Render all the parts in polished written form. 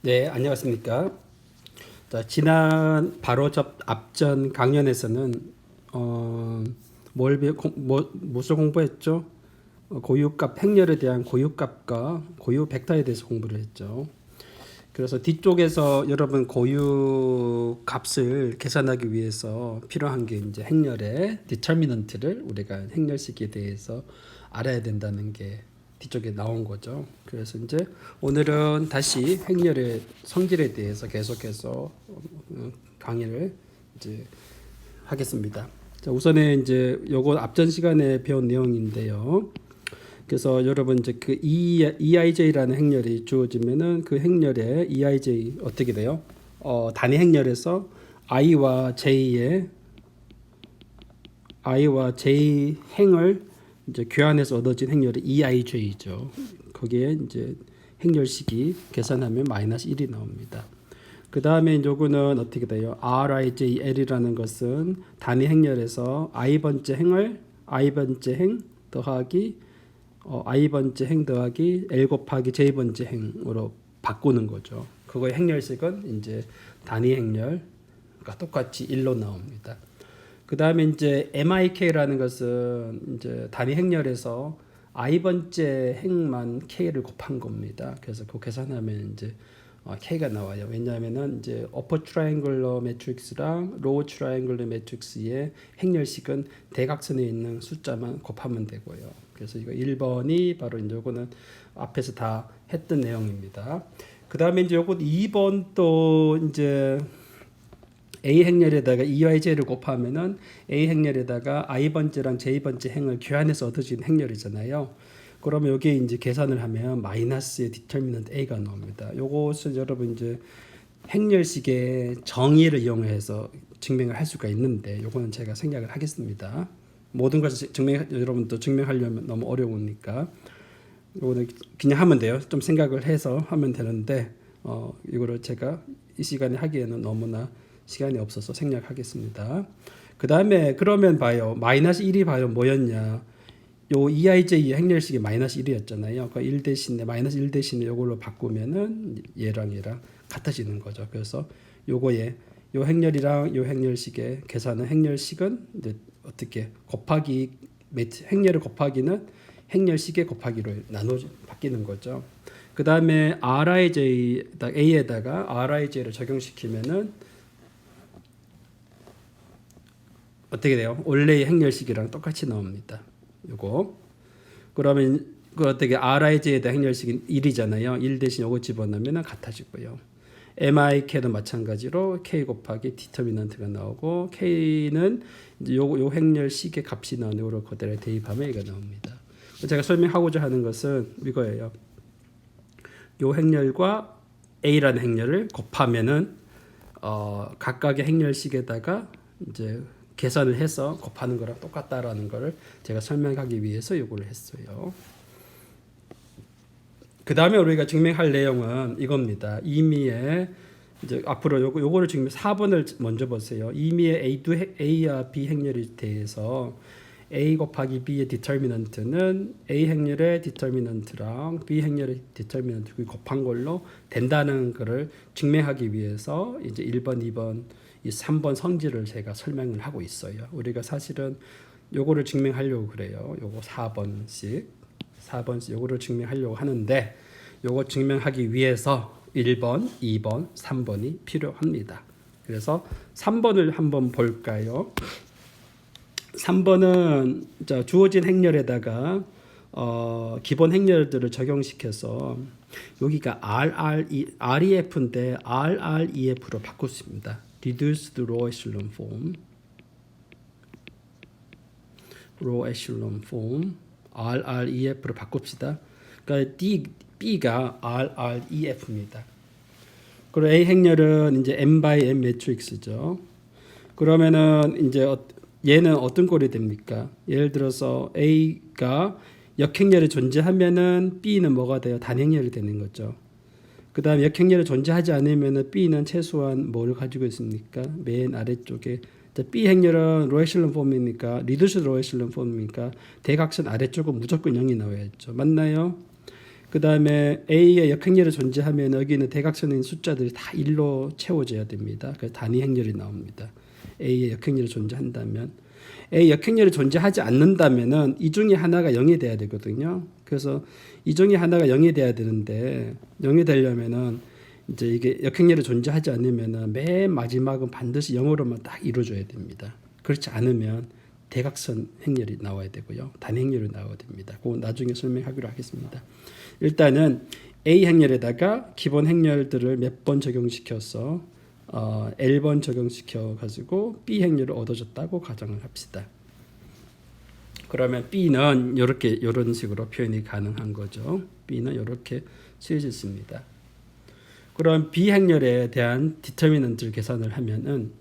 네, 안녕하십니까. 자, 지난 바로 앞전 강연에서는 무엇을 공부했죠? 고유값 행렬에 대한 고유값과 고유 벡터에 대해서 공부를 했죠. 그래서 뒤쪽에서 여러분 고유 값을 계산하기 위해서 필요한 게 이제 행렬의 디터미넌트를 우리가 행렬식에 대해서 알아야 된다는 게 뒤쪽에 나온 거죠. 그래서 이제 오늘은 다시 행렬의 성질에 대해서 계속해서 강의를 이제 하겠습니다. 자, 우선에 이제 요거 앞전 시간에 배운 내용인데요. 그래서 여러분 이제 그 EIJ라는 행렬이 주어지면은 그 행렬의 EIJ 어떻게 돼요? 단위 행렬에서 I와 J 행을 이제 교환해서 얻어진 행렬이 EIJ죠. 거기에 이제 행렬식이 계산하면 마이너스 1이 나옵니다. 그 다음에 요거는 어떻게 돼요? RIJL이라는 것은 단위 행렬에서 I번째 I번째 행 더하기 I번째 행 더하기 L 곱하기 J번째 행으로 바꾸는 거죠. 그거의 행렬식은 이제 단위 행렬과 똑같이 1로 나옵니다. 그 다음에 이제 MIK라는 것은 이제 단위 행렬에서 I번째 행만 K를 곱한 겁니다. 그래서 그 계산하면 이제 K가 나와요. 왜냐하면은 이제 upper triangular matrix랑 lower triangular matrix의 행렬식은 대각선에 있는 숫자만 곱하면 되고요. 그래서 이거 1번이 바로 이제 요거는 앞에서 다 했던 내용입니다. 그 다음에 이제 요거 2번 또 이제 A 행렬에다가 EIJ를 곱하면은 A 행렬에다가 I번째랑 J번째 행을 교환해서 얻어진 행렬이잖아요. 그러면 여기에 이제 계산을 하면 마이너스의 디터미넌트 A가 나옵니다. 요것은 여러분 이제 행렬식의 정의를 이용해서 증명을 할 수가 있는데 요거는 제가 생략을 하겠습니다. 모든 것을 여러분도 증명하려면 너무 어려우니까 요거는 그냥 하면 돼요. 좀 생각을 해서 하면 되는데 이거를 제가 이 시간에 하기에는 너무나 시간이 없어서 생략하겠습니다. 그 다음에 그러면 봐요. 마이너스 1이 봐요. 뭐였냐. 요 EIJ 행렬식이 마이너스 1이었잖아요. 그 1 대신에 마이너스 1 대신에 요걸로 바꾸면은 얘랑 같아지는 거죠. 그래서 요거에 요 행렬이랑 요 행렬식의 계산은 행렬식은 이제 어떻게 곱하기 행렬을 곱하기는 행렬식의 곱하기로 바뀌는 거죠. 그 다음에 A에다가 RIJ를 적용시키면은 어떻게 돼요? 원래의 행렬식이랑 똑같이 나옵니다. 요거. 그러면 그 어떻게 RIJ에다 행렬식이 1이잖아요. 1 대신 요거 집어넣으면 같아지고요. MIK도 마찬가지로 K 곱하기 디터미넌트가 나오고 K는 이제 요 행렬식의 값이 나오는 요걸 그대로 대입하면 이거 나옵니다. 제가 설명하고자 하는 것은 이거예요. 요 행렬과 A라는 행렬을 곱하면은 각각의 행렬식에다가 이제 계산을 해서 곱하는 거랑 똑같다라는 거를 제가 설명하기 위해서 이걸 했어요. 그 다음에 우리가 증명할 내용은 이겁니다. 이미의 이제 앞으로 요거를 증명 4번을 먼저 보세요. 이미의 A와 B 행렬에 대해서 A 곱하기 B의 디터미넌트는 A 행렬의 디터미넌트랑 B 행렬의 디터미넌트 곱한 걸로 된다는 것을 증명하기 위해서 이제 1번, 2번, 이 3번 성질을 제가 설명을 하고 있어요. 우리가 사실은 요거를 증명하려고 그래요. 요거 4번씩 요거를 증명하려고 하는데 요거 증명하기 위해서 1번, 2번, 3번이 필요합니다. 그래서 3번을 한번 볼까요? 3번은 주어진 행렬에다가 기본 행렬들을 적용시켜서 여기가 REF인데 RREF로 바꿨습니다. Reduced Row Echelon Form RREF로 바꿉시다. 그러니까 B가 RREF입니다. 그리고 A 행렬은 이제 M by M 매트릭스죠. 그러면은 이제 얘는 어떤 꼴이 됩니까? 예를 들어서 A가 역행렬이 존재하면은 B는 뭐가 돼요? 단행렬이 되는 거죠. 그 다음 역행렬이 존재하지 않으면은 B는 최소한 뭘 가지고 있습니까? 맨 아래쪽에 B 행렬은 로우 에슬론 폼입니까? 리듀스 로우 에슬론 폼입니까? 대각선 아래쪽은 무조건 0이 나와야죠. 맞나요? 그 그 다음에 A의 역행렬이 존재하면 여기는 대각선에 있는 숫자들이 다 1로 채워져야 됩니다. 그래서 단위 행렬이 나옵니다. A의 역행렬이 존재한다면, A 역행렬이 존재하지 않는다면은 이 중에 하나가 0이 돼야 되거든요. 그래서 이 중에 하나가 0이 돼야 되는데 0이 되려면은 이제 이게 역행렬이 존재하지 않으면은 맨 마지막은 반드시 0으로만 딱 이루어져야 됩니다. 그렇지 않으면 대각선 행렬이 나와야 되고요. 단위 행렬이 나와야 됩니다. 그건 나중에 설명하기로 하겠습니다. 일단은 A 행렬에다가 기본 행렬들을 몇 번 적용시켜서 L번 적용시켜 가지고 B 행렬을 얻어졌다고 가정을 합시다. 그러면 B는 이런 식으로 표현이 가능한 거죠. B는 이렇게 쓰여졌습니다. 그럼 B 행렬에 대한 디터미넌트를 계산을 하면은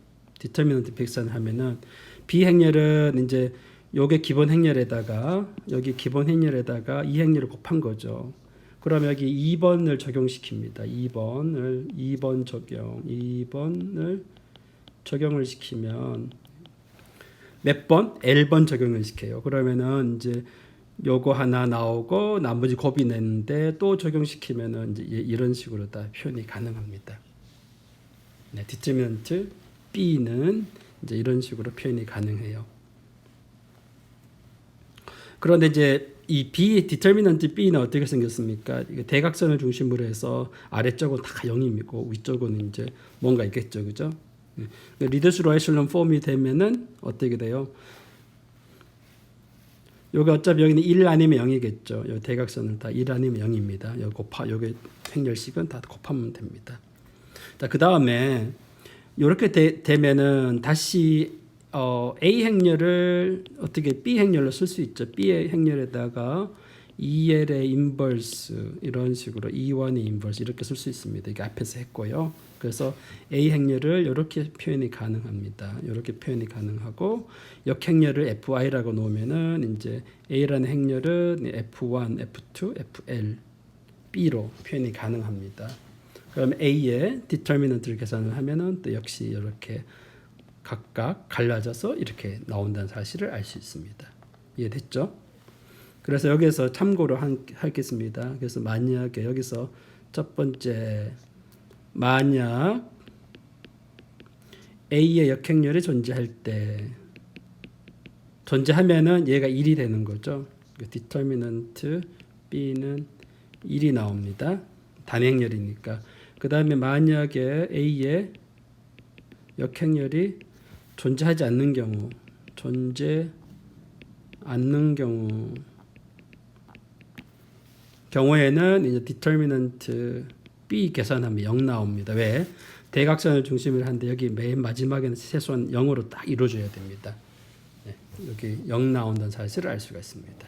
B 행렬은 이제 요게 기본 행렬에다가 여기 기본 행렬에다가 이 행렬을 곱한 거죠. 그럼 여기 2번을 적용시킵니다. 2번을 적용을 시키면 몇 번? L번 적용을 시켜요. 그러면은 이제 요거 하나 나오고 나머지 곱이 냈는데 또 적용시키면은 이제 이런 식으로 다 표현이 가능합니다. 네, 디터미넌트 B는 이제 이런 식으로 표현이 가능해요. 그런데 이제 이 B 디터미넌트 B는 어떻게 생겼습니까? 대각선을 중심으로 해서 아래쪽은 다 0이고 위쪽은 이제 뭔가 있겠죠, 그죠? 리듀스 에셀론 폼이 되면은 어떻게 돼요? 여기 어차피 여기는 1 아니면 0이겠죠. 요 대각선은 다 1 아니면 0입니다. 요게 행렬식은 다 곱하면 됩니다. 자, 그 다음에 이렇게 되면은 다시 A 행렬을 어떻게 B 행렬로 쓸 수 있죠. B의 행렬에다가 2L의 인버스 이런 식으로 2,1의 인버스 이렇게 쓸 수 있습니다. 이게 앞에서 했고요. 그래서 A 행렬을 이렇게 표현이 가능합니다. 이렇게 표현이 가능하고 역행렬을 FI라고 놓으면은 이제 A라는 행렬은 F1, F2, FL, B로 표현이 가능합니다. 그럼 A의 디터미넌트를 계산을 하면은 또 역시 이렇게 각각 갈라져서 이렇게 나온다는 사실을 알 수 있습니다. 이해됐죠? 그래서 여기서 참고로 하겠습니다. 그래서 만약에 여기서 첫 번째 만약 A의 역행렬이 존재하면은 얘가 1이 되는 거죠. 디터미넌트 B는 1이 나옵니다. 단위 행렬이니까. 그 다음에 만약에 A의 역행렬이 존재하지 않는 경우에는 이제 디터미넌트 B 계산하면 0 나옵니다. 왜? 대각선을 중심으로 하는데 여기 맨 마지막에는 최소한 0으로 딱 이루어져야 됩니다. 네, 여기 0 나온다는 사실을 알 수가 있습니다.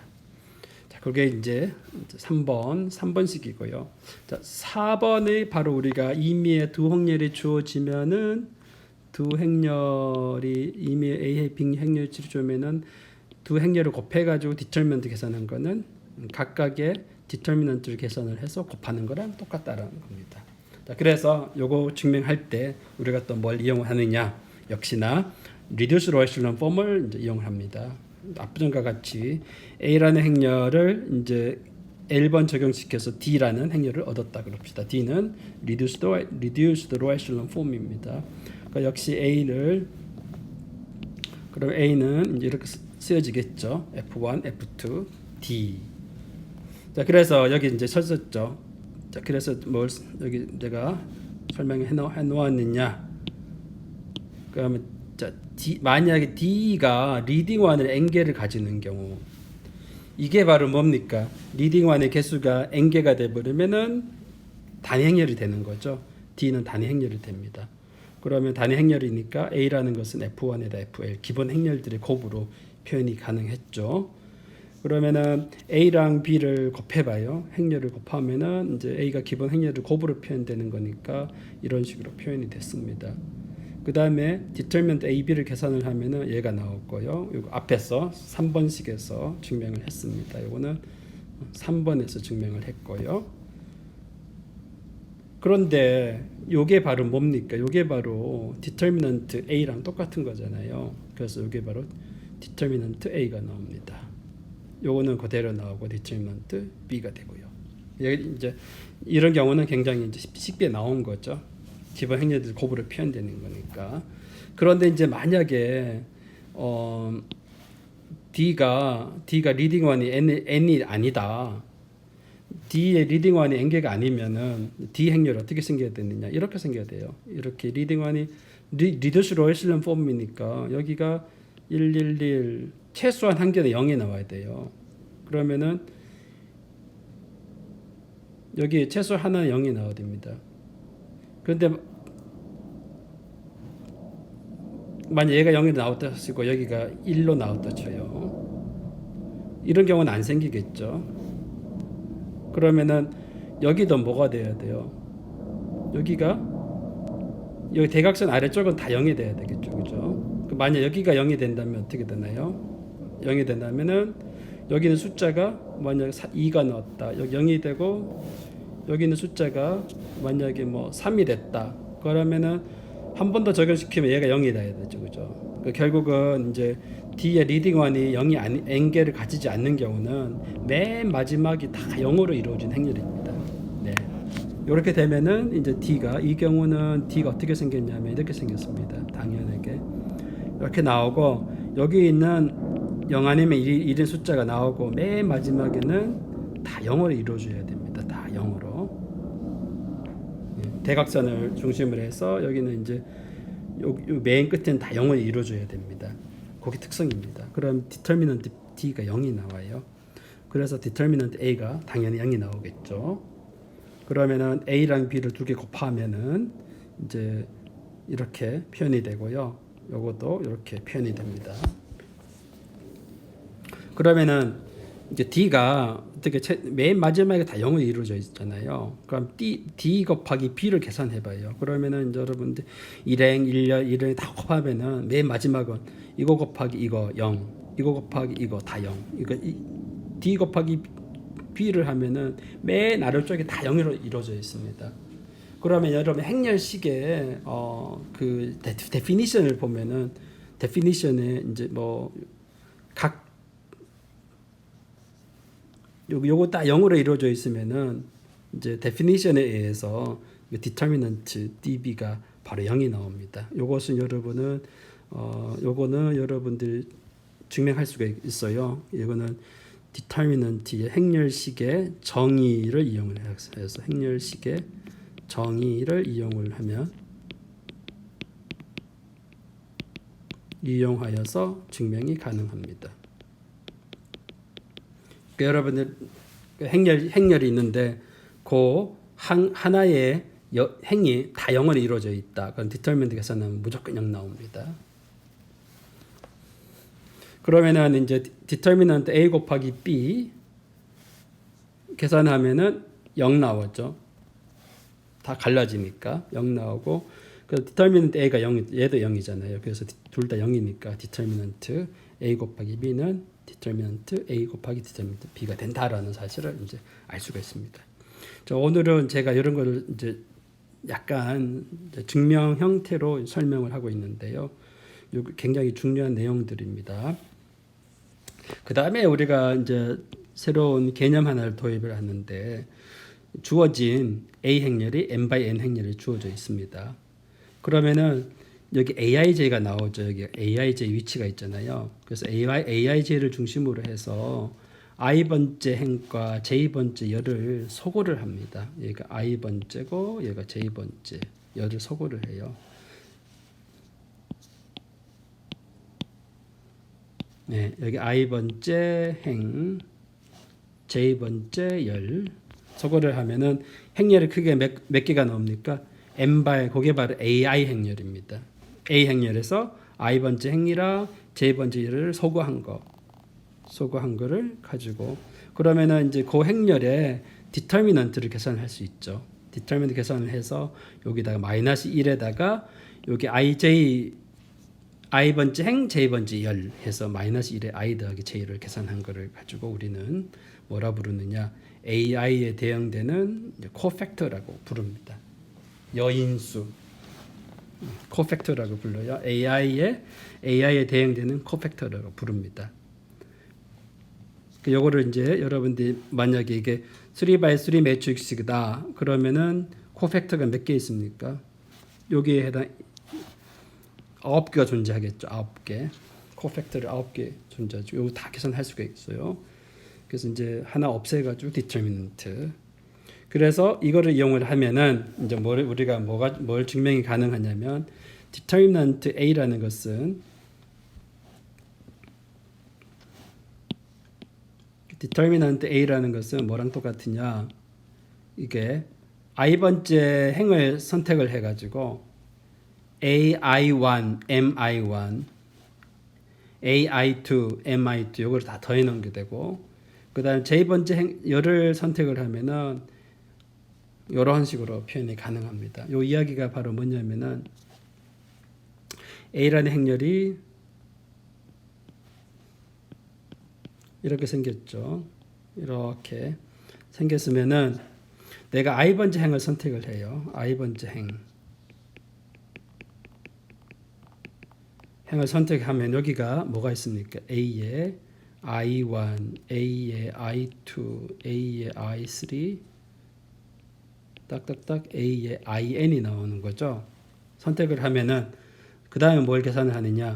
자, 그게 이제 3번식이고요. 자, 4번이 바로 우리가 임의의 두 행렬이 주어지면은 두 행렬이 임의의 A의 B 행렬이 주어지면은 두 행렬을 곱해가지고 디터미넌트 계산한 거는 각각의 디터미넌트를 계산을 해서 곱하는 거랑 똑같다라는 겁니다. 자, 그래서 요거 증명할 때 우리가 또 뭘 이용하느냐? 역시나 리듀스 에셀론 폼을 이제 이용합니다. 앞전과 같이 A라는 행렬을 이제 L번 적용시켜서 D라는 행렬을 얻었다 그럽시다. D는 리듀스드 에셀론 폼입니다. 그러니까 역시 그럼 A는 이제 이렇게 쓰여지겠죠. F1, F2, D. 자, 그래서 여기 이제 썼었죠. 자, 그래서 뭘 여기 내가 설명해 놓았느냐? 그러면 자, 만약에 D가 리딩 1을 n개를 가지는 경우 이게 바로 뭡니까? 리딩 1의 개수가 n개가 돼 버리면은 단위 행렬이 되는 거죠. D는 단위 행렬이 됩니다. 그러면 단위 행렬이니까 A라는 것은 F1에다 FL 기본 행렬들의 곱으로 표현이 가능했죠. 그러면은 A랑 B를 곱해봐요. 행렬을 곱하면은 이제 A가 기본 행렬을 곱으로 표현되는 거니까 이런 식으로 표현이 됐습니다. 그 다음에 디터미넌트 A, B를 계산을 하면은 얘가 나왔고요. 이거 앞에서 3번식에서 증명을 했습니다. 이거는 3번에서 증명을 했고요. 그런데 요게 바로 뭡니까? 요게 바로 디터미넌트 A랑 똑같은 거잖아요. 그래서 요게 바로 디터미넌트 A가 나옵니다. 요거는 그대로 나오고 디터미넌트 B가 되고요. 이제 이런 경우는 굉장히 이제 쉽게 나온 거죠. 기본 행렬들 곱으로 표현되는 거니까. 그런데 이제 만약에 D가 리딩 원이 n이 아니다. D의 리딩 원이 n개가 아니면은 D 행렬이 어떻게 생겨야 되느냐? 이렇게 생겨야 돼요. 이렇게 리딩 원이 리듀스 로우 에슬론 폼이니까 여기가 111 최소한 한 개는 0이 나와야 돼요. 그러면은 여기 최소 하나는 0이 나와야 됩니다. 그런데 만약 얘가 0이 나왔다 치고 여기가 1로 나왔다 쳐요. 이런 경우는 안 생기겠죠. 그러면은 여기도 뭐가 돼야 돼요? 여기 대각선 아래쪽은 다 0이 돼야 되겠죠. 그죠? 만약 여기가 0이 된다면 어떻게 되나요? 0이 된다면은 여기는 숫자가 만약 2가 나왔다. 여기 0이 되고 여기는 숫자가 만약에 뭐 3이 됐다. 그러면은 한 번 더 적용시키면 얘가 0이 돼야 되죠. 그죠? 결국은 이제 D의 리딩 원이 0이 n개를 가지지 않는 경우는 맨 마지막이 다 0으로 이루어진 행렬입니다. 네. 이렇게 되면은 이제 D가 이 경우는 D가 어떻게 생겼냐면 이렇게 생겼습니다. 당연하게 이렇게 나오고 여기 있는 0 아니면 1인 숫자가 나오고 맨 마지막에는 다 0으로 이루어져야 됩니다. 다 0으로. 대각선을 중심으로 해서 여기는 이제 요 맨 끝에는 다 0을 이루어줘야 됩니다. 그게 특성입니다. 그럼 디터미넌트 D가 0이 나와요. 그래서 디터미넌트 A가 당연히 0이 나오겠죠. 그러면은 A랑 B를 두 개 곱하면은 이제 이렇게 표현이 되고요. 요것도 이렇게 표현이 됩니다. 그러면은 이제 D가 어떻게 맨 마지막에 다 0을 이루어져 있잖아요. 그럼 D 곱하기 B를 계산해봐요. 그러면은 이제 여러분들 1행, 1열 다 곱하면은 맨 마지막은 이거 곱하기 이거 0, 이거 곱하기 이거 다 0. 이거 D 곱하기 B를 하면은 맨 아래쪽에 다 0으로 이루어져 있습니다. 그러면 여러분 행렬식의 그 데피니션을 보면은 데피니션에 이제 뭐 각 요거 딱 0으로 이루어져 있으면은 이제 데피니션에 의해서 디터미넌트 DB가 바로 0이 나옵니다. 요것은 여러분은 요거는 여러분들 증명할 수가 있어요. 이거는 디터미넌트의 행렬식의 정의를 이용을 해서 행렬식의 정의를 이용을 하면 이용하여서 증명이 가능합니다. 여러분들 행렬이 있는데 그 하나의 행이 다 0으로 이루어져 있다. 그럼 디터미넌트 계산은 무조건 0 나옵니다. 그러면은 이제 디터미넌트 A 곱하기 B 계산하면은 0 나오죠. 다 갈라지니까 0 나오고 그 디터미넌트 A가 0, 얘도 0이잖아요. 그래서 둘 다 0이니까 디터미넌트 A 곱하기 B는 디터미넌트 A 곱하기 디터미넌트 B가 된다라는 사실을 이제 알 수가 있습니다. 자, 오늘은 제가 이런 거를 이제 약간 이제 증명 형태로 설명을 하고 있는데요. 굉장히 중요한 내용들입니다. 그 다음에 우리가 이제 새로운 개념 하나를 도입을 하는데 주어진 A 행렬이 n by n 행렬이 주어져 있습니다. 그러면은 여기 AIJ가 나오죠. 여기 AIJ 위치가 있잖아요. 그래서 AIJ를 중심으로 해서 I번째 행과 J번째 열을 소거를 합니다. 얘가 I번째고 얘가 J번째 열을 소거를 해요. 네, 여기 I번째 행, J번째 열 소거를 하면은 행렬이 크게 몇 개가 나옵니까? N발, 그게 바로 AI 행렬입니다. A 행렬에서 I번째 행이랑 J번째 열을 소거한 거를 가지고 그러면은 이제 그 행렬의 디터미넌트를 계산할 수 있죠. 디터미넌트 계산을 해서 여기다가 마이너스 1에다가 여기 I번째 행, J번째 열 해서 마이너스 1에 I 더하기 J를 계산한 거를 가지고 우리는 뭐라 부르느냐 AI에 대응되는 코팩터라고 부릅니다. 여인수 코팩터라고 불러요. AI에 대응되는 코팩터라고 부릅니다. 요거를 이제 여러분들이 만약에 이게 3x3 매트릭스다 그러면은 코팩터가 몇 개 있습니까? 여기에 해당 9개가 존재하겠죠. 9개. 코팩터를 9개 존재하죠. 요거 다 계산할 수가 있어요. 그래서 이제 하나 없애가지고 디터미넌트. 그래서 이거를 이용을 하면은 이제 우리가 뭘 증명이 가능하냐면 디터미넌트 A라는 것은 뭐랑 똑같으냐? 이게 i번째 행을 선택을 해가지고 AI1, MI1, AI2, MI2 이걸 다 더해 놓은 게 되고 그 다음 J번째 열을 선택을 하면은 이런 식으로 표현이 가능합니다. 이 이야기가 바로 뭐냐면은 A라는 행렬이 이렇게 생겼죠. 이렇게 생겼으면은 내가 i번째 행을 선택을 해요. i번째 행을 선택하면 여기가 뭐가 있습니까? A에 I1, A에 I2, A에 I3 딱딱딱 A에 IN이 나오는 거죠. 선택을 하면은 그 다음에 뭘 계산을 하느냐?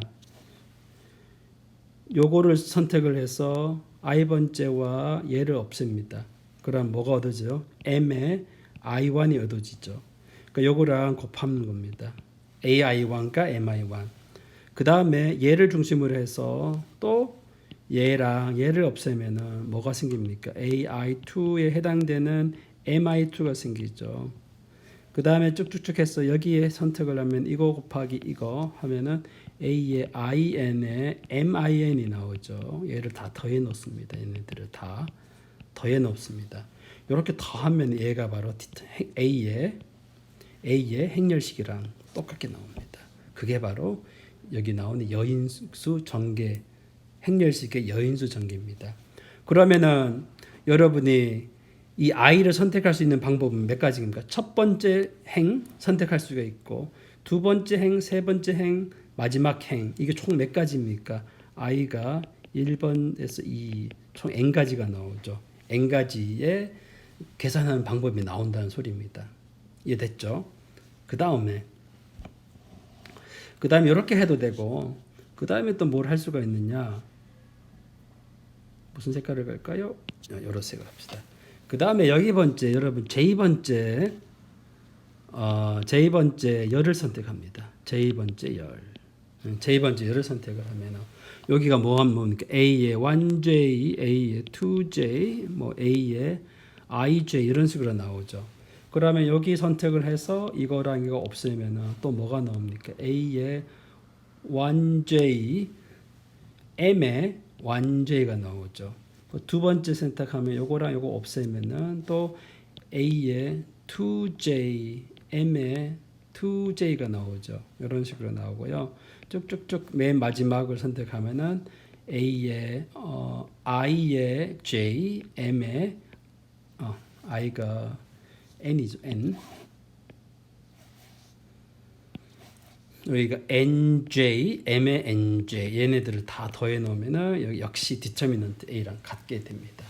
요거를 선택을 해서 i번째와 얘를 없앱니다. 그럼 뭐가 얻어져요? m에 i1이 얻어지죠. 그러니까 요거랑 곱하는 겁니다. ai1과 mi1. 그 다음에 얘를 중심으로 해서 또 얘랑 얘를 없애면은 뭐가 생깁니까? ai2에 해당되는 mi2가 생기죠. 그 다음에 쭉쭉쭉 해서 여기에 선택을 하면 이거 곱하기 이거 하면은 A의 IN에 MIN이 나오죠. 얘를 다 더해 놓습니다. 얘네들을 다 더해 놓습니다. 이렇게 더하면 얘가 바로 A의 행렬식이랑 똑같게 나옵니다. 그게 바로 여기 나오는 여인수 전개 행렬식의 여인수 전개입니다. 그러면은 여러분이 이 I를 선택할 수 있는 방법은 몇 가지입니까? 첫 번째 행 선택할 수가 있고 두 번째 행, 세 번째 행, 마지막 행 이게 총 몇 가지입니까? I가 1번에서 2, 총 n가지가 나오죠. n가지의 계산하는 방법이 나온다는 소리입니다. 이해됐죠? 그 다음에 이렇게 해도 되고 그 다음에 또 뭘 할 수가 있느냐? 무슨 색깔을 갈까요? 여러 색을 합시다. 그 다음에 여기 번째 여러분 J번째 열을 선택합니다. J번째 열을 선택을 하면 여기가 뭡니까? A의 1J, A의 2J, 뭐 A의 IJ 이런 식으로 나오죠. 그러면 여기 선택을 해서 이거랑 이거 없애면 또 뭐가 나옵니까? A의 1J, M의 1J가 나오죠. 두 번째 선택하면 요거랑 요거 없애면은 또 A의 2J, M의 2J가 나오죠. 이런 식으로 나오고요. 쭉쭉쭉 맨 마지막을 선택하면은 A의 I의 J, M의 I가 N이죠. N. 여기가 NJ, M의 NJ 얘네들을 다 더해 놓으면은 여기 역시 디터미넌트 A랑 같게 됩니다.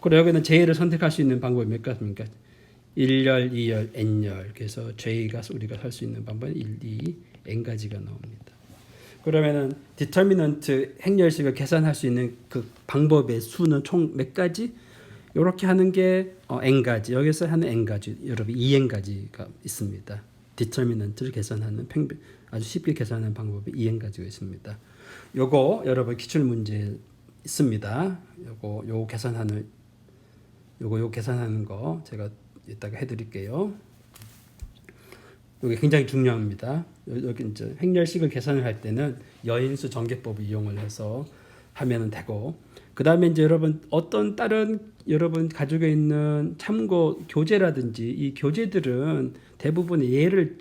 그리고 여기는 J를 선택할 수 있는 방법이 몇 가지입니까? 1열, 2열, n열. 그래서 J가 우리가 할 수 있는 방법은 1, 2, n가지가 나옵니다. 그러면은 디터미넌트 행렬식을 계산할 수 있는 그 방법의 수는 총 몇 가지? 이렇게 하는 게 n가지. 여기서 하는 n가지. 여러분 2n가지가 있습니다. 디터미넌트를 계산하는 아주 쉽게 계산하는 방법이 2n가지가 있습니다. 요거 여러분 기출 문제 있습니다. 요거 계산하는 거 제가 이따가 해드릴게요. 이게 굉장히 중요합니다. 여기 이제 행렬식을 계산을 할 때는 여인수 전개법을 이용을 해서 하면 되고, 그 다음에 이제 여러분 어떤 다른 여러분 가지고 있는 참고 교재라든지 이 교재들은 대부분 얘를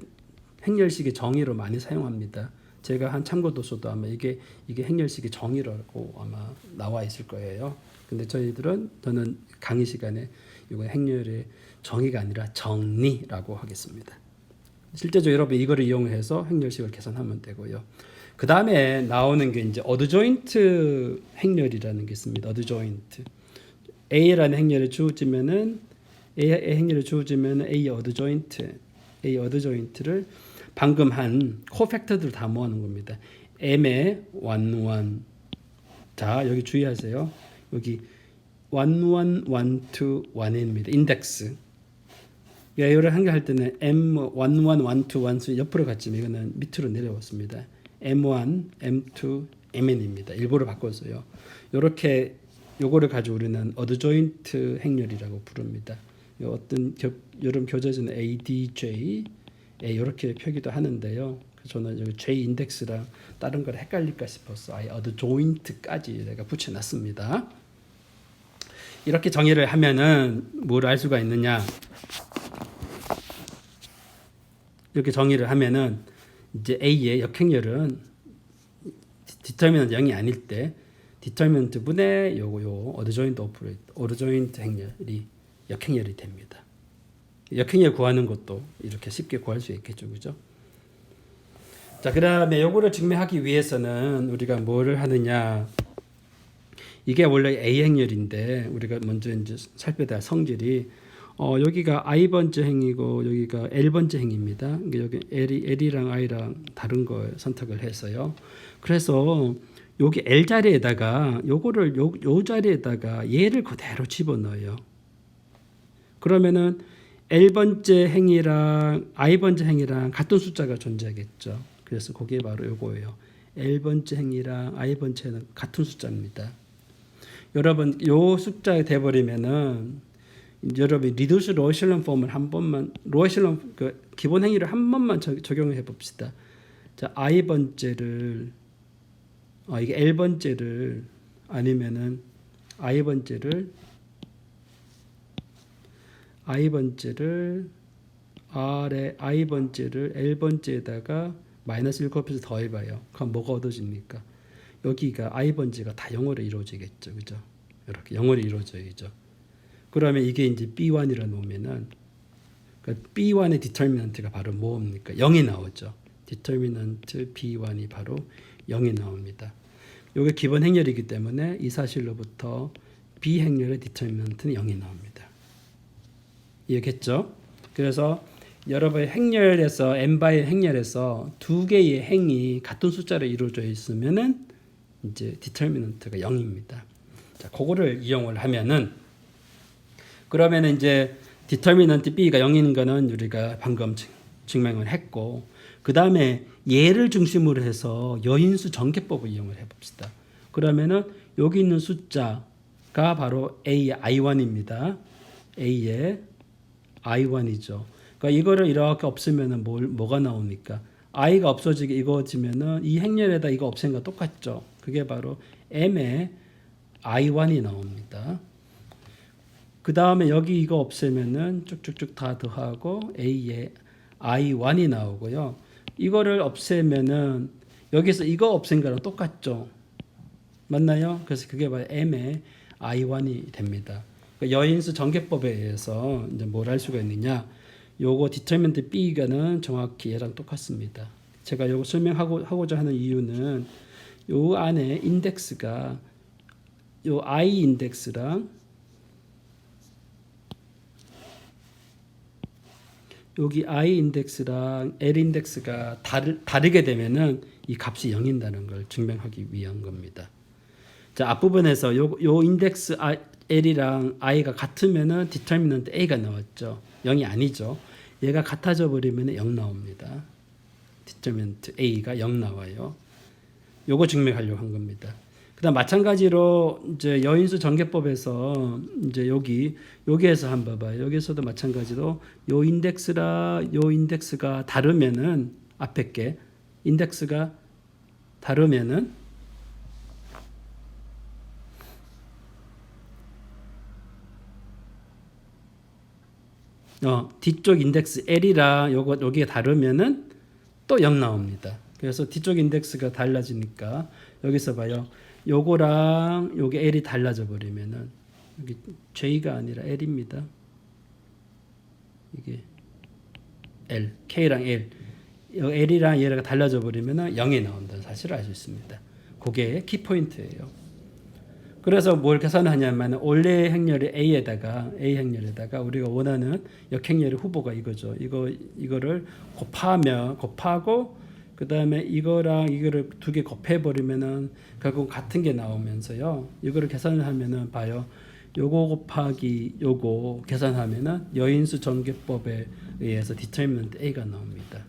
행렬식의 정의로 많이 사용합니다. 제가 한 참고 도서도 아마 이게 행렬식의 정의라고 아마 나와 있을 거예요. 근데 저는 강의 시간에 이거 행렬의 정의가 아니라 정리라고 하겠습니다. 실제적으로 여러분 이거를 이용해서 행렬식을 계산하면 되고요. 그 다음에 나오는 게 이제 어드조인트 행렬이라는 게 있습니다. 어드조인트. A라는 행렬이 주어지면은 A 행렬이 주어지면은 A 어드 조인트를 방금 한 코팩터들 다 모아놓은 겁니다. M의 1, 1. 자, 여기 주의하세요. 여기 1, 1, 1, 2, 1입니다. 인덱스. 이거를 한개할 때는 M1, 1, 1, 2, 1, 3 옆으로 갔지만 이거는 밑으로 내려왔습니다. M1, M2, MN입니다. 일부러 바꿨어요. 이렇게 요거를 가지고 우리는 어드조인트 행렬이라고 부릅니다. 어떤 여러분 교재에서는 ADJ 이렇게 표기도 하는데요. 저는 여기 J 인덱스랑 다른 걸 헷갈릴까 싶어서 아예 어드조인트까지 내가 붙여놨습니다. 이렇게 정의를 하면은 뭘 알 수가 있느냐? 이렇게 정의를 하면은 이제 A의 역행렬은 디터미넌트 0이 아닐 때 디터미넌트 분의 요 어드조인트 오퍼레이터 어드조인트 행렬이 역행렬이 됩니다. 역행렬 구하는 것도 이렇게 쉽게 구할 수 있겠죠, 그죠? 자, 그다음에 요거를 증명하기 위해서는 우리가 뭐를 하느냐? 이게 원래 A 행렬인데 우리가 먼저 이제 살펴야 할 성질이 여기가 I번째 행이고 여기가 L번째 행입니다. 여기 L이랑 I랑 다른 걸 선택을 해서요. 그래서 여기 L 자리에다가 요거를 요 자리에다가 얘를 그대로 집어넣어요. 그러면은 L번째 행이랑 I번째 행이랑 같은 숫자가 존재하겠죠. 그래서 그게 바로 요거예요. L번째 행이랑 I번째 행은 같은 숫자입니다. 여러분 요 숫자가 돼 버리면은 여러분 리듀스 로어 에셀런 폼을 한 번만 로어 에셀런 그 기본 행위를 한 번만 적용해 봅시다. 자, I번째를 이게 L번째를 아니면은 I번째를 R에 I번째를 L번째에다가 마이너스 1 곱해서 더해봐요. 그럼 뭐가 얻어집니까? 여기가 I번째가 다 영어로 이루어지겠죠. 그죠? 이렇게 영어로 이루어져야죠. 그러면 이게 이제 B1이라 놓으면은 그러니까 B1의 디터미넌트가 바로 뭐입니까? 0이 나오죠. 디터미넌트 B1이 바로 0이 나옵니다. 이게 기본 행렬이기 때문에 이 사실로부터 B 행렬의 디터미넌트는 0이 나옵니다. 이해겠죠? 그래서 여러분의 행렬에서 n바의 행렬에서 두 개의 행이 같은 숫자로 이루어져 있으면은 이제 디터미넌트가 0입니다. 자, 그거를 이용을 하면은 그러면 이제 디터미넌트 B가 0인 거는 우리가 방금 증명을 했고 그 다음에 얘를 중심으로 해서 여인수 전개법을 이용을 해봅시다. 그러면은 여기 있는 숫자가 바로 A의 I1입니다. A의 I1이죠. 그러니까 이거를 이렇게 없으면은 뭐가 나옵니까? I가 없어지게 이거지면은 이 행렬에다 이거 없앤 거 똑같죠. 그게 바로 M의 I1이 나옵니다. 그 다음에 여기 이거 없애면은 쭉쭉쭉 다 더하고 A의 I1이 나오고요. 이거를 없애면은 여기서 이거 없앤 거랑 똑같죠. 맞나요? 그래서 그게 바로 M의 I1이 됩니다. 그러니까 여인수 전개법에 의해서 이제 뭘 할 수가 있느냐? 요거 디터미넌트 B가는 정확히 얘랑 똑같습니다. 제가 요거 설명하고자 하는 이유는 요 안에 인덱스가 요 I 인덱스랑 여기 I 인덱스랑 L 인덱스가 다르게 되면은 이 값이 0인다는 걸 증명하기 위한 겁니다. 자, 앞부분에서 요 인덱스 L이랑 I가 같으면은 디터미넌트 A가 나왔죠. 0이 아니죠. 얘가 같아져 버리면 0 나옵니다. 디터미넌트 A가 0 나와요. 요거 증명하려고 한 겁니다. 그다음 마찬가지로 이제 여인수 전개법에서 이제 여기에서 한번 봐봐요. 여기서도 마찬가지로 요 인덱스가 다르면은 앞에 게 인덱스가 다르면은 뒤쪽 인덱스 L이랑 여기가 다르면은 또 0 나옵니다. 그래서 뒤쪽 인덱스가 달라지니까 여기서 봐요. 요거랑 요게 L이 달라져 버리면은 여기 J가 아니라 L입니다. 이게 L, K랑 L. L이랑 얘가 달라져 버리면은 0이 나온다는 사실을 알 수 있습니다. 그게 키포인트예요. 그래서 뭘 계산하냐면 원래 행렬의 A 행렬에다가 우리가 원하는 역행렬의 후보가 이거죠. 이거를 곱하고 그다음에 이거랑 이거를 두 개 곱해 버리면은 결국 같은 게 나오면서요. 이거를 계산을 하면은 봐요. 요거 곱하기 요거 계산하면은 여인수 전개법에 의해서 determinant A가 나옵니다.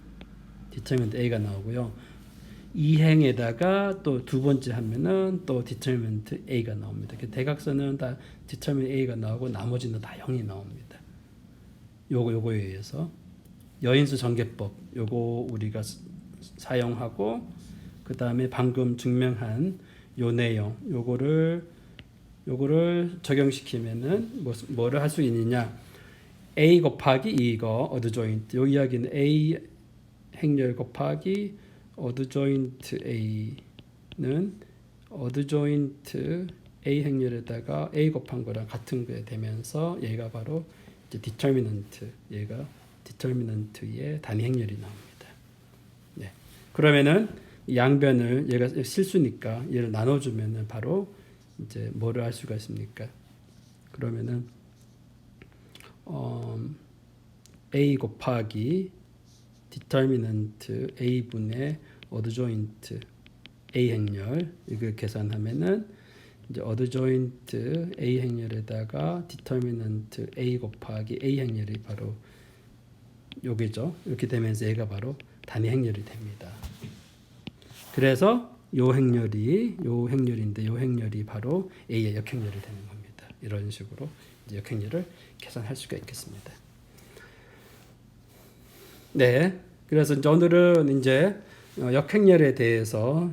determinant A가 나오고요. 이 행에다가 또 두 번째 하면은 또 determinant A가 나옵니다. 대각선은 다 determinant A가 나오고 나머지는 다 0이 나옵니다. 요거에 의해서 여인수 전개법 요거 우리가 사용하고 그 다음에 방금 증명한 요 내용 요거를 적용시키면은 뭐를 할 수 있느냐? A 곱하기 이거 어드 조인트 요 이야기는 A 행렬 곱하기 어드 조인트 A는 어드 조인트 A 행렬에다가 A 곱한 거랑 같은 게 되면서 얘가 바로 이제 얘가 디터미넌트의 단위 행렬이 나옵니다. 네. 그러면은 양변을 얘가 실수니까 얘를 나눠주면은 바로 이제 뭐를 할 수가 있습니까? 그러면은 A 곱하기 디터미넌트 A분의 어드 조인트 A 행렬 이걸 계산하면은 이제 어드 조인트 A 행렬에다가 디터미넌트 A 곱하기 A 행렬이 바로 요게죠. 이렇게 되면서 얘가 바로 단위 행렬이 됩니다. 그래서 요 행렬인데 요 행렬이 바로 A의 역행렬이 되는 겁니다. 이런 식으로 이제 역행렬을 계산할 수가 있겠습니다. 네, 그래서 이제 오늘은 이제 역행렬에 대해서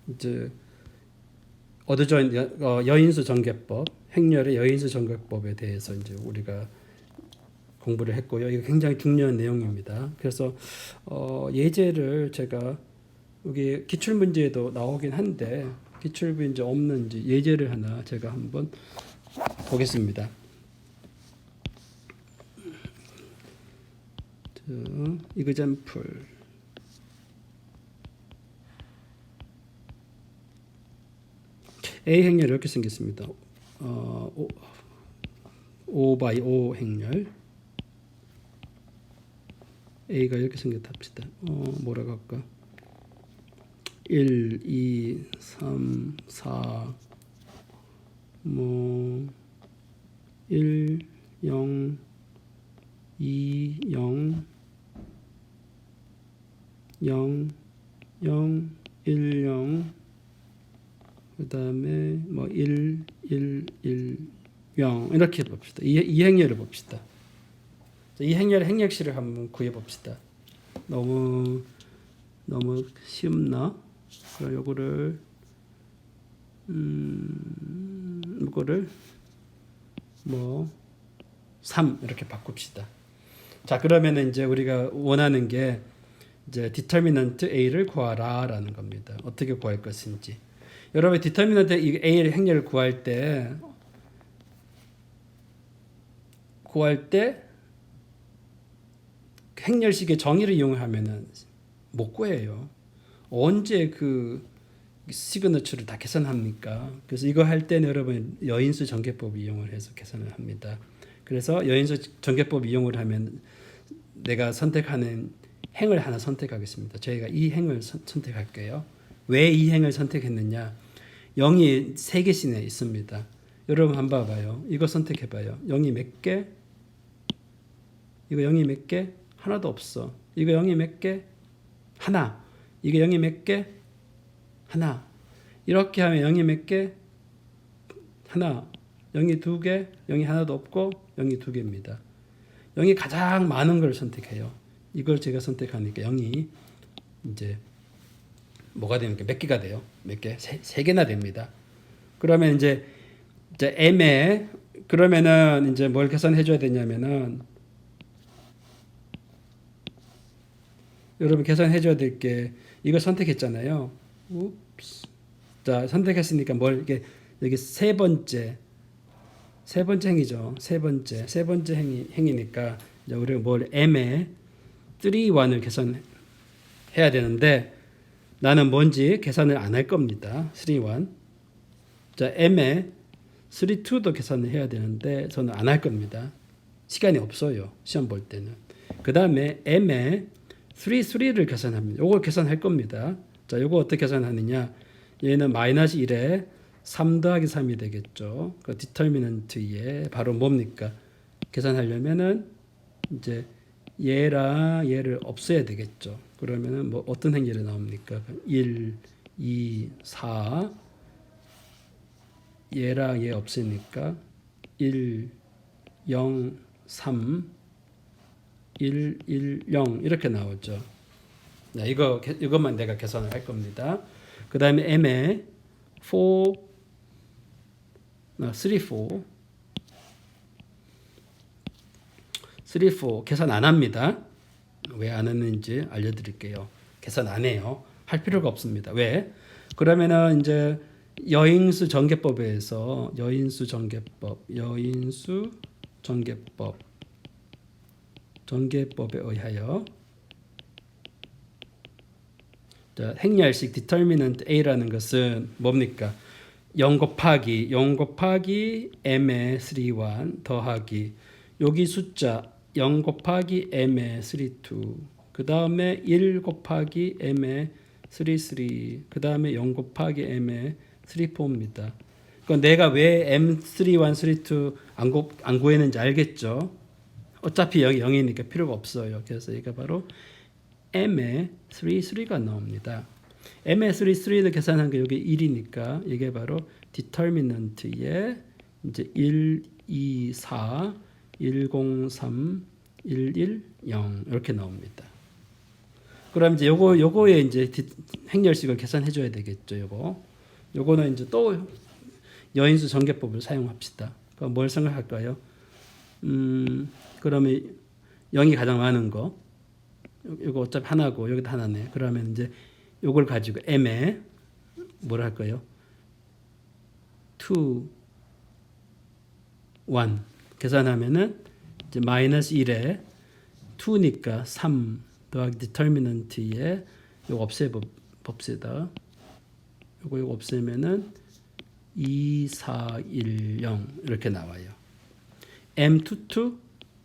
이제 여인수 전개법, 행렬의 여인수 전개법에 대해서 이제 우리가 공부를 했고요. 이거 굉장히 중요한 내용입니다. 그래서 예제를 제가 여기 기출 문제에도 나오긴 한데 기출 문제 없는 이제 예제를 하나 제가 한번 보겠습니다. example A 행렬이 이렇게 생겼습니다. 5x5 행렬 A가 이렇게 생겼다 합시다. 뭐라고 할까? 1, 2, 3, 4 1, 0, 2, 0 0, 0, 1, 0 그 다음에 1, 1, 1, 0 이렇게 봅시다. 이 행렬을 봅시다. 이 행렬의 행렬식을 한번 구해봅시다. 너무 쉽나? 그럼 요거를 이거를 3 이렇게 바꿉시다. 자, 그러면은 이제 우리가 원하는 게 이제 디터미넌트 A를 구하라라는 겁니다. 어떻게 구할 것인지. 여러분 디터미넌트 A의 행렬을 구할 때 행렬식의 정의를 이용하면은 못 구해요. 언제 그 시그너처를 다 계산합니까? 그래서 이거 할 때는 여러분 여인수 전개법 이용을 해서 계산을 합니다. 그래서 여인수 전개법 이용을 하면 내가 선택하는 행을 하나 선택하겠습니다. 저희가 이 행을 선택할게요. 왜 이 행을 선택했느냐? 0이 3개씩이나 있습니다. 여러분 한번 봐봐요. 이거 선택해봐요. 0이 몇 개? 이거 0이 몇 개? 하나도 없어. 이거 0이 몇 개? 하나. 이게 0이 몇 개? 하나. 이렇게 하면 0이 몇 개? 하나. 0이 2개? 0이 하나도 없고 0이 2개입니다. 0이 가장 많은 걸 선택해요. 이걸 제가 선택하니까 0이 이제 뭐가 됩니까? 몇 개가 돼요? 몇 개? 3개나 됩니다. 그러면 이제 M에 그러면은 이제 뭘 계산해 줘야 되냐면은 여러분 계산해 줘야 될 게 이거 선택했잖아요. 웁스. 자, 선택했으니까 뭘 이게 여기 세 번째 행이죠. 세 번째 행이니까 이제 우리가 뭘 M에 3, 1을 계산해야 되는데 나는 뭔지 계산을 안 할 겁니다. 3, 1. 자, M에 3, 2도 계산을 해야 되는데 저는 안 할 겁니다. 시간이 없어요. 시험 볼 때는. 그 다음에 M에 3, 3를 계산합니다. 요걸 계산할 겁니다. 자, 요거 어떻게 계산하느냐. 얘는 마이너스 1에 3 더하기 3이 되겠죠. 그 디터미넌트에 바로 뭡니까? 계산하려면은 이제 얘랑 얘를 없애야 되겠죠. 그러면은 뭐 어떤 행렬이 나옵니까? 1, 2, 4 얘랑 얘 없으니까 1, 0, 3, 1, 1, 0 이렇게 나오죠. 네, 이것만 내가 계산을 할 겁니다. 그 다음에 M에 3, 4 계산 안 합니다. 왜 안 하는지 알려드릴게요. 계산 안 해요. 할 필요가 없습니다. 왜? 그러면은 이제 여인수 전개법에서 전개법에 의하여 자, 행렬식 determinant A라는 것은 뭡니까? 0 곱하기 m의 3, 1 더하기 여기 숫자 0 곱하기 m의 3, 2 그 다음에 1 곱하기 m의 3, 3 그 다음에 0 곱하기 m의 3, 4입니다. 그러니까 내가 왜 m3, 1, 3, 2 안 구했는지 알겠죠? 어차피 여기 0이니까 필요가 없어요. 그래서 이게 바로 m의 3, 3가 나옵니다. m의 3, 3를 계산한 게 여기 1이니까 이게 바로 determinant의 이제 1, 2, 4, 1, 0, 3, 1, 1, 0 이렇게 나옵니다. 그럼 이제 요거에 이제 행렬식을 계산해 줘야 되겠죠. 요거는 이제 또 여인수 전개법을 사용합시다. 그럼 뭘 생각할까요? 그러면 0이 가장 많은 거. 이거 어차피 하나고 여기도 하나네. 그러면 이제 요걸 가지고 m에 뭘 할까요? 2, 1 계산하면은 이제 마이너스 1에 2니까 3 더하기 디터미넌트에 요거 없애 봅시다. 요거 없애면은 2, 4, 1, 0 이렇게 나와요. m22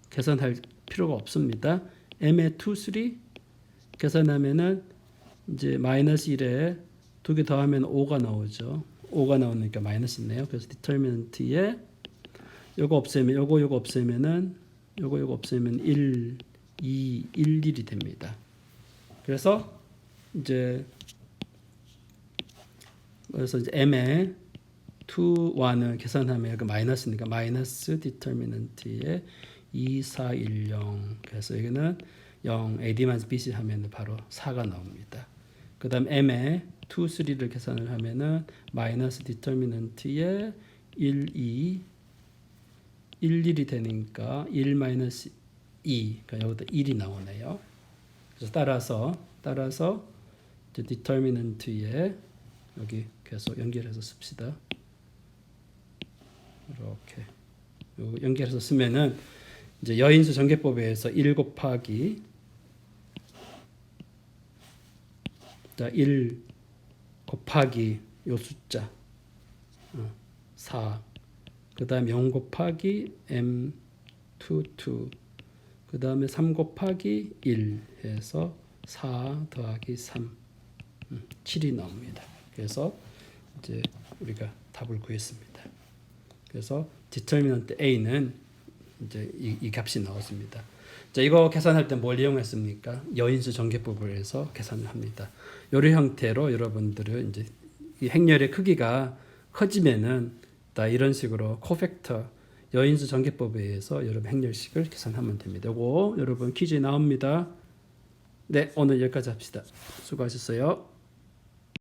계산할 필요가 없습니다. m의 2, 3 계산하면은 이제 마이너스 1에 2개 더하면 5가 나오죠. 5가 나오니까 마이너스네요. 그래서 디터미넌트에 요거 없애면 요거 없애면은 요거 없애면 1, 2, 1, 1이 됩니다. 그래서 이제 m의 2, 1을 계산하면 그 마이너스니까 마이너스 디터미넌트에 2, 4, 1, 0 그래서 여기는 0, AD-BC 하면 바로 4가 나옵니다. 그 다음 m의 2, 3를 계산을 하면은 마이너스 디터미넌트에 1, 2, 1, 1이 되니까 1 마이너스 2, 그러니까 여기다 1이 나오네요. 그래서 따라서 이제 디터미넌트에 여기 계속 연결해서 씁시다. 이렇게 연결해서 쓰면은 이제 여인수 전개법에서 1 곱하기 1 곱하기 요 숫자 4 그 다음에 0 곱하기 m22 그 다음에 3 곱하기 1 해서 4 더하기 3 7이 나옵니다. 그래서 이제 우리가 답을 구했습니다. 그래서 디터미넌트 A는 이제 이 값이 나왔습니다. 자, 이거 계산할 때 뭘 이용했습니까? 여인수 전개법을 해서 계산을 합니다. 이런 형태로 여러분들은 이제 이 행렬의 크기가 커지면은 다 이런 식으로 코팩터 여인수 전개법에 의해서 여러분 행렬식을 계산하면 됩니다. 이거 여러분 퀴즈에 나옵니다. 네, 오늘 여기까지 합시다. 수고하셨어요.